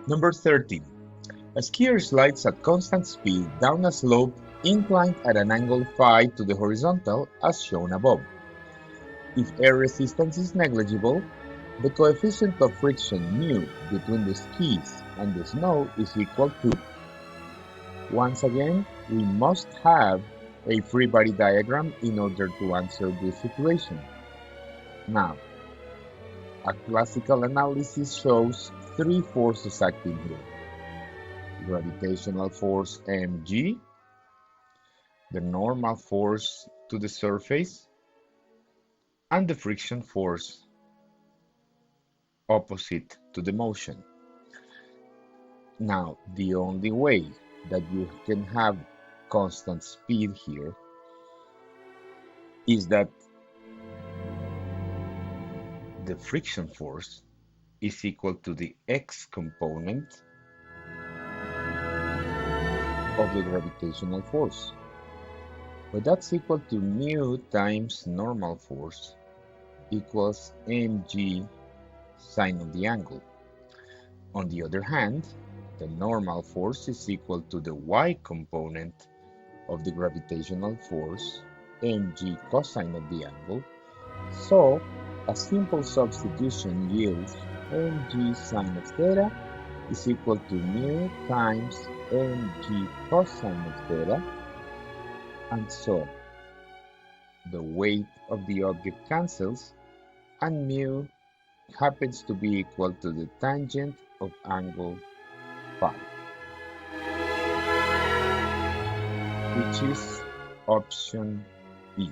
Number 13. A skier slides at constant speed down a slope inclined at an angle phi to the horizontal as shown above. If air resistance is negligible, the coefficient of friction mu between the skis and the snow is equal to. Once again, we must have a free body diagram in order to answer this situation. Now, a classical analysis shows three forces acting here: gravitational force mg, the normal force to the surface, and the friction force opposite to the motion. Now, the only way that you can have constant speed here is that the friction force is equal to the x component of the gravitational force. But that's equal to mu times normal force equals mg sine of the angle. On the other hand, the normal force is equal to the y component of the gravitational force, mg cosine of the angle. So, a simple substitution yields mg sine of theta is equal to mu times mg cosine of theta, and so the weight of the object cancels, and mu happens to be equal to the tangent of angle phi, which is option B.